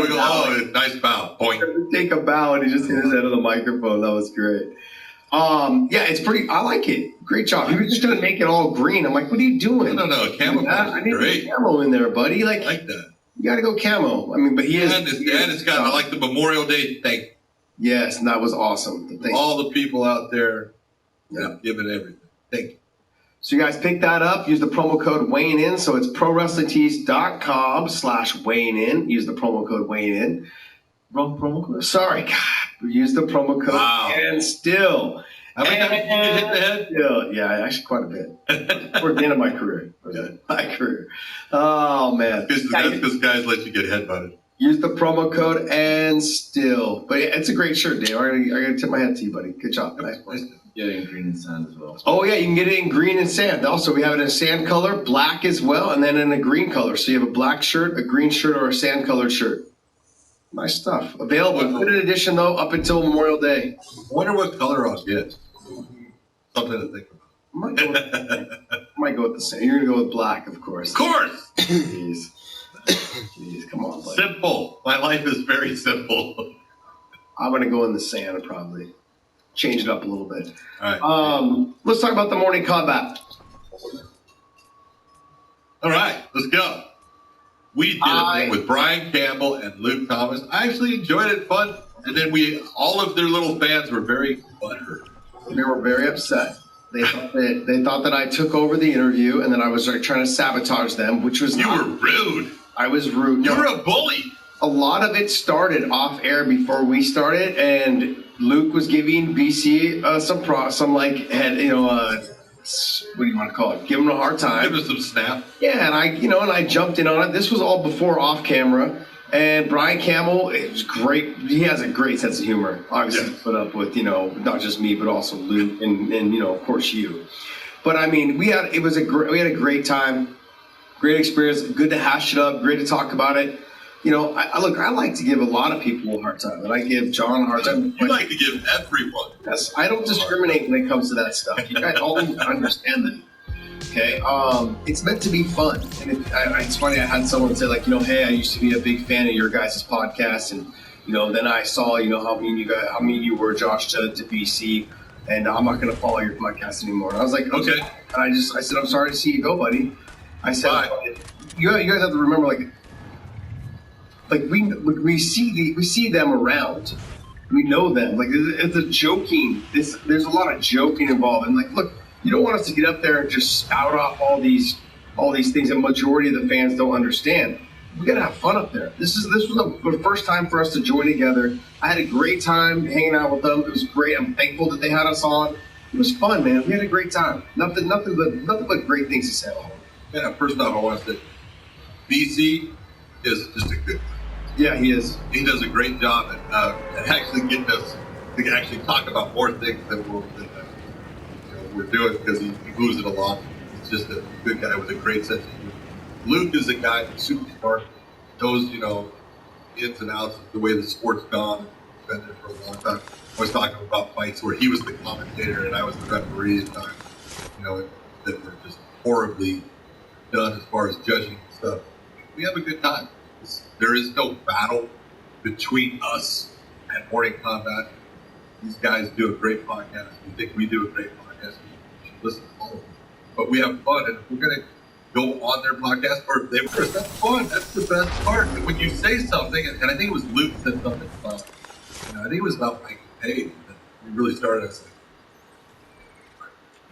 like, oh, nice bow. Point. Take a bow, and he just hit his head on the microphone. That was great. Yeah, it's pretty. I like it. Great job. He was just gonna make it all green. I'm like, what are you doing? No. Camo I need great. camo in there, buddy. I like that. You got to go camo. I mean, but he is. And it's got. I like the Memorial Day thing. Yes, and that was awesome. All the people out there, giving everything. Thank you. So you guys pick that up. Use the promo code WeighingIn. So it's ProWrestlingTees.com/WeighingIn. Use the promo code WeighingIn. Wrong promo code. Sorry, God. Use the promo code. Wow. And still. How many times did you get hit the head? Still, yeah, actually quite a bit. Toward the end of my career. Oh, man. That's because guys let you get headbutted. Use the promo code and still. But yeah, it's a great shirt, Dave. I gotta tip my hat to you, buddy. Good job. Nice. Get it in green and sand as well. Oh, yeah, you can get it in green and sand. Also, we have it in sand color, black as well, and then in a green color. So you have a black shirt, a green shirt, or a sand colored shirt. Nice stuff. Available. Limited edition, though, up until Memorial Day. I wonder what color I'll get. Something to think about. Might go with the sand. You're going to go with black, of course. Of course. Jeez, come on, buddy. Simple. My life is very simple. I'm going to go in the sand, probably. Change it up a little bit. All right. Let's talk about the morning combat. All right, let's go. We did a thing with Brian Campbell and Luke Thomas. I actually enjoyed it, fun. And then all of their little fans were very butthurt. They were very upset. They thought that I took over the interview and that I was trying to sabotage them, which was You were rude. I was rude. You were a bully. A lot of it started off air before we started, and Luke was giving BC what do you want to call it? Give him a hard time. Give us some snap. Yeah, and I jumped in on it. This was all before off camera. And Brian Campbell, it was great. He has a great sense of humor. Obviously, put up with not just me, but also Luke, and of course you. But I mean, we had a great time, great experience. Good to hash it up. Great to talk about it. I like to give a lot of people a hard time, and I give John a hard time. You like to give everyone. Yes, I don't discriminate when it comes to that stuff. You guys all understand that. Okay, it's meant to be fun, and it's funny. I had someone say hey, I used to be a big fan of your guys' podcast, and then I saw how mean you were, Josh, to BC, and I'm not going to follow your podcast anymore. And I was like, okay, and I said, I'm sorry to see you go, buddy. I said, you guys have to remember, we see them around, we know them. It's a joking. There's a lot of joking involved, and look. You don't want us to get up there and just spout off all these things that majority of the fans don't understand. We gotta have fun up there. This was the first time for us to join together. I had a great time hanging out with them. It was great. I'm thankful that they had us on. It was fun, man. We had a great time. Nothing but great things to say about it. Yeah, first off, I want to say BC is just a good guy. Yeah, he is. He does a great job at actually getting us to actually talk about more things than we're doing, because he moves it along. He's just a good guy with a great sense of humor. Luke is a guy that's super smart, knows, ins and outs of the way the sport's gone. He's been there for a long time. I was talking about fights where he was the commentator and I was the referee at times, that were just horribly done as far as judging and stuff. We have a good time. There is no battle between us and Morning Combat. These guys do a great podcast. We think we do a great podcast. You should listen to all of them. But we have fun, and if we're going to go on their podcast, or if they were, that's fun. That's the best part. And when you say something, and I think it was Luke said something about, I think it was about Mike Page, that we really started us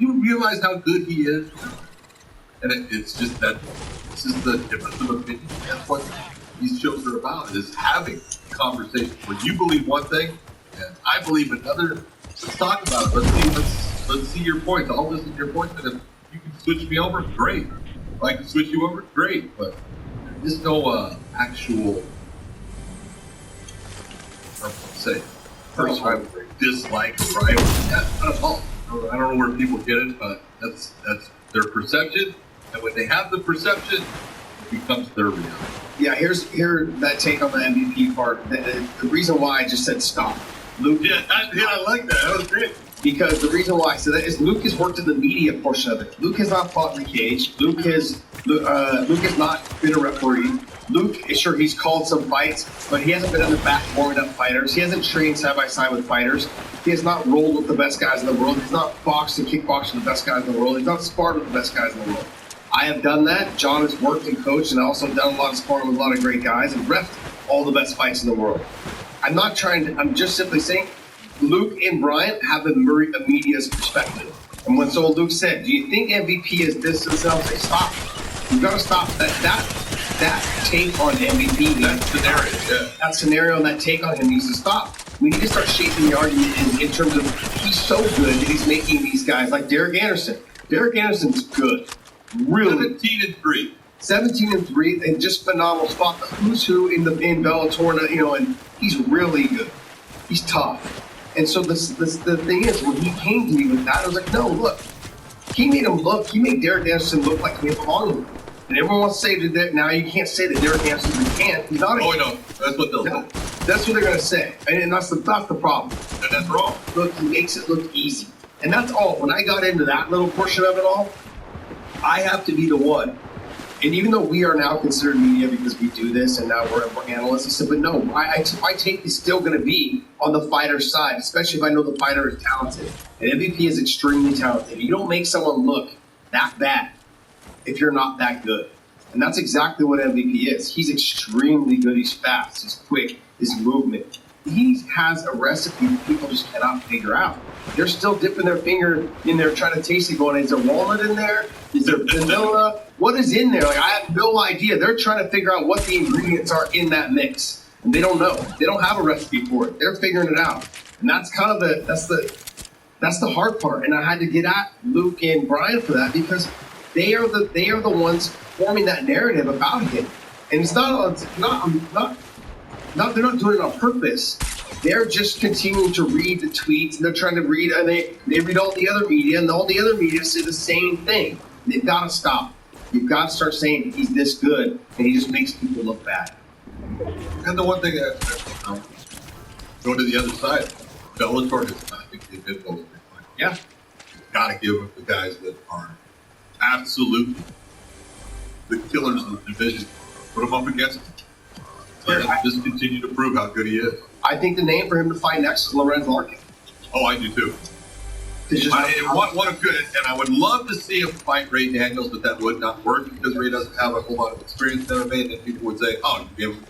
you realize how good he is? And it's just that this is the difference of opinion. That's what these shows are about, is having conversations where you believe one thing, and I believe another. Let's talk about it. Let's see your points. I'll listen to your points, and if you can switch me over, great. If I can switch you over, great. But there's no actual, personal dislike or rivalry. That's not at all. I don't know where people get it, but that's their perception. And when they have the perception, it becomes their reality. Yeah, here's that take on the MVP part. The reason why I just said stop. Luke. Yeah, I like that. That was great. Because the reason why I said that is Luke has worked in the media portion of it. Luke has not fought in the cage. Luke has not been a referee. Luke, sure, he's called some fights, but he hasn't been in the back warming up fighters. He hasn't trained side by side with fighters. He has not rolled with the best guys in the world. He's not boxed and kickboxed with the best guys in the world. He's not sparred with the best guys in the world. I have done that. John has worked and coached, and also done a lot of sparring with a lot of great guys and refed all the best fights in the world. I'm not trying to, I'm just simply saying Luke and Bryant have the media's perspective. And when so Luke said, do you think MVP is this and that? I'll say, stop. You've got to stop that take on MVP. That scenario, yeah. That scenario and that take on him needs to stop. We need to start shaping the argument in terms of he's so good that he's making these guys like Derek Anderson. Derek Anderson's good. Really. 17-3. 17-3 and just phenomenal spot. The who's who in Bellator, you know, and he's really good. He's tough. And so the thing is, when he came to me with that, I was like, no, look. He made Derek Anderson look like he didn't belong to him. And everyone wants to say that now you can't say that Derek Anderson can't. He's not a Oh, no. That's what they'll say. That's what they're going to say. And that's the problem. And that's wrong. Look, he makes it look easy. And that's all. When I got into that little portion of it all, I have to be the one. And even though we are now considered media because we do this and now we're analysts, I said, but no, my take is still going to be on the fighter's side, especially if I know the fighter is talented. And MVP is extremely talented. You don't make someone look that bad if you're not that good. And that's exactly what MVP is. He's extremely good. He's fast. He's quick. His movement. He has a recipe that people just cannot figure out. They're still dipping their finger in there trying to taste it going, is there walnut in there? Is there vanilla? What is in there? Like, I have no idea. They're trying to figure out what the ingredients are in that mix. And they don't know. They don't have a recipe for it. They're figuring it out. And that's kind of that's the hard part. And I had to get at Luke and Brian for that because they are the ones forming that narrative about him. And it's not they're not doing it on purpose. They're just continuing to read the tweets and they're trying to read and they read all the other media and all the other media say the same thing. They've got to stop. You've got to start saying he's this good and he just makes people look bad. And the one thing that go to the other side, Bellator has, I think they've been both. Yeah. You've got to give the guys that are absolutely the killers of the division, put them up against him. And just continue to prove how good he is. I think the name for him to fight next is Lorenz Larkin. Oh, I do too. What a good, and I would love to see him fight Ray Daniels, but that would not work because Ray doesn't have a whole lot of experience in MMA, and then people would say, oh, you give him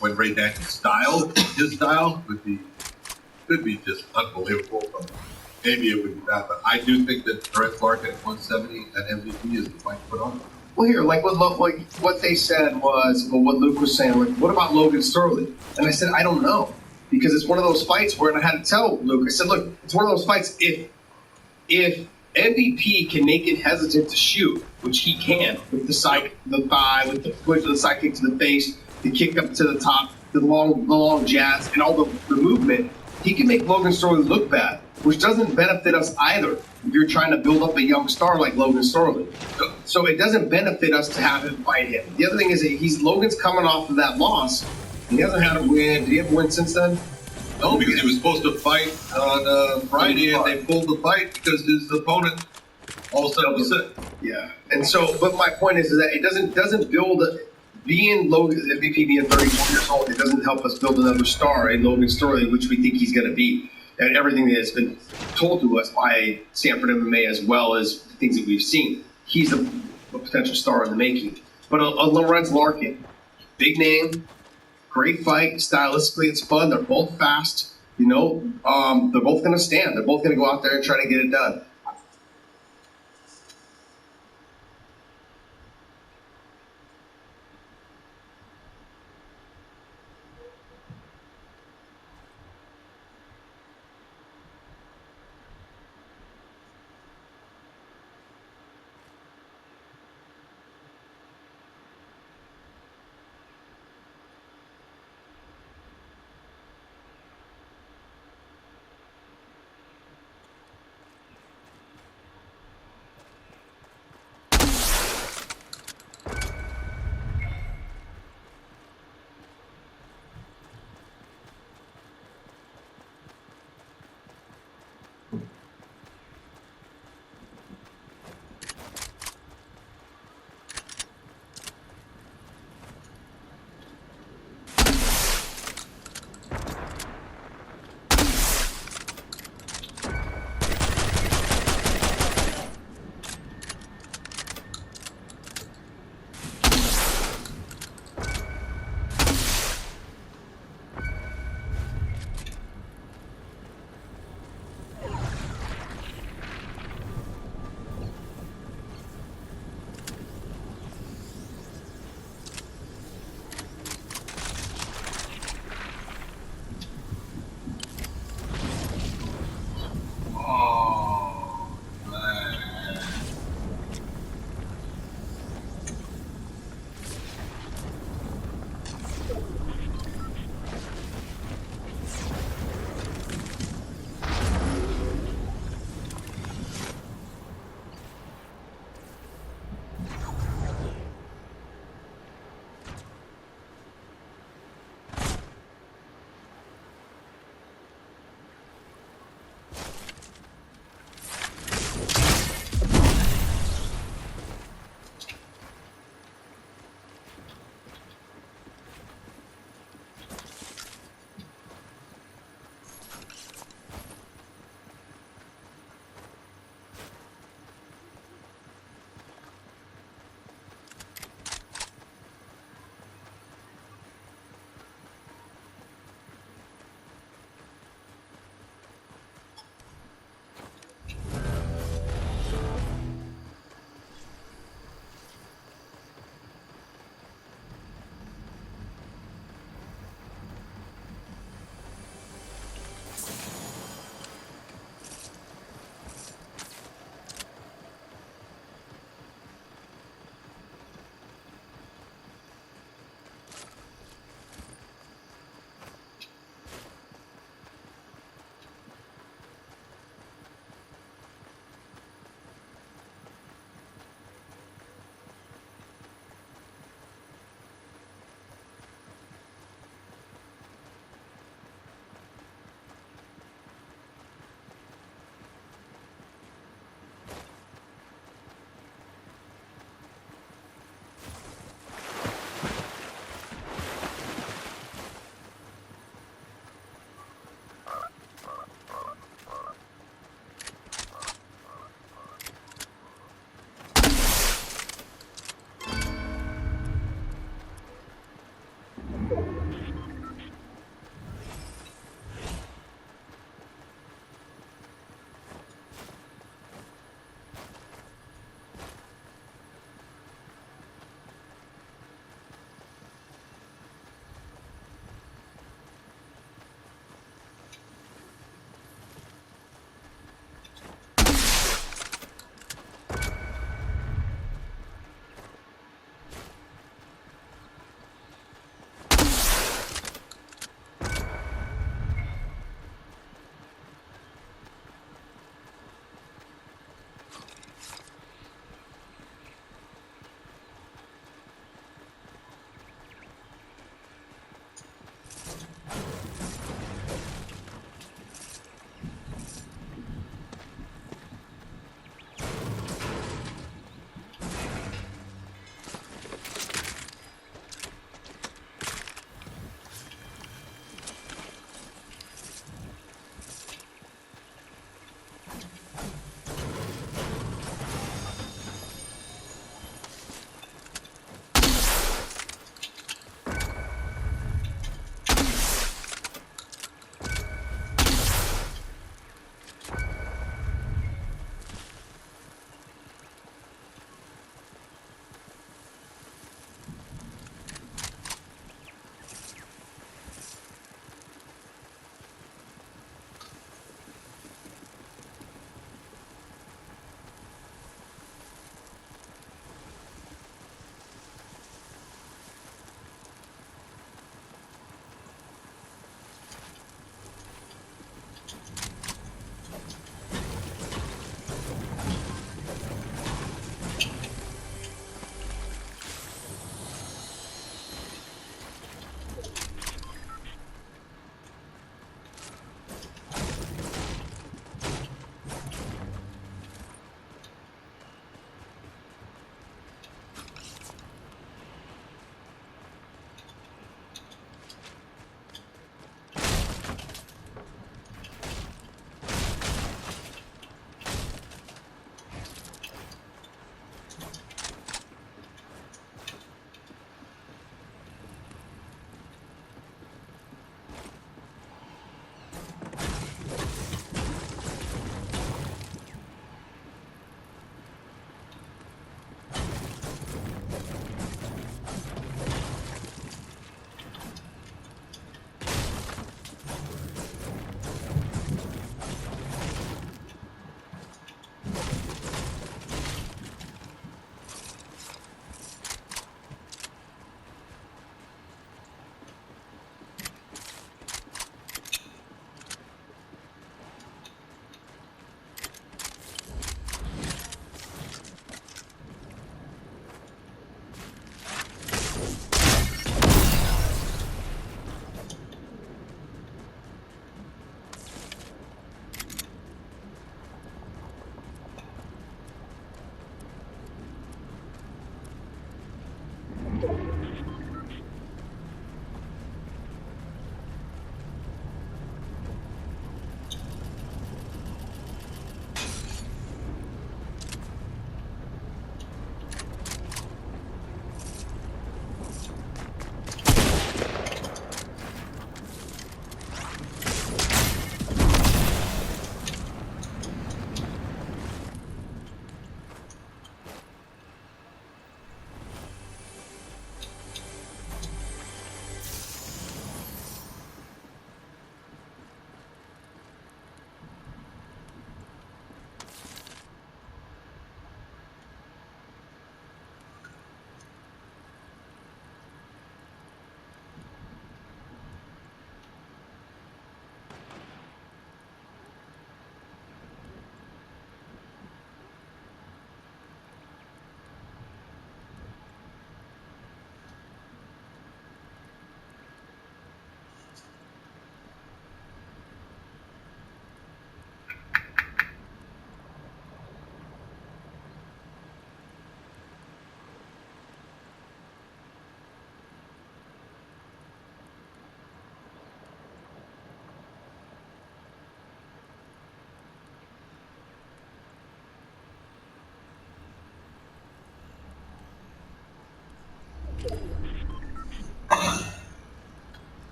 when Ray Daniels' style, his style could be just unbelievable. But maybe it would be bad, but I do think that Lorenz Larkin at 170 and MVP is the fight to put on. Well, here, like what they said was, well, what Luke was saying, like, what about Logan Sterling? And I said, I don't know, because it's one of those fights where, and I had to tell Luke, I said, look, it's one of those fights. If MVP can make it hesitant to shoot, which he can, with the side, the thigh, with the foot to the side kick to the face, the kick up to the top, the long jabs, and all the movement, he can make Logan Sterling look bad, which doesn't benefit us either if you're trying to build up a young star like Logan Sterling. So it doesn't benefit us to have him fight him. The other thing is that Logan's coming off of that loss. He hasn't had a win. Did he have a win since then? No, because he was supposed to fight on Friday, and they pulled the fight because his opponent all of a sudden was sick. Yeah, and so, but my point is that it doesn't build being Logan MVP being 34 years old. It doesn't help us build another star in Logan Sterling, which we think he's going to be. And everything that has been told to us by Stanford MMA, as well as things that we've seen, he's a potential star in the making. But a Lorenz Larkin, big name, great fight. Stylistically, it's fun. They're both fast. You know, they're both going to stand. They're both going to go out there and try to get it done.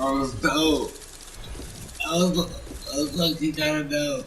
was dope. I was like, you gotta know.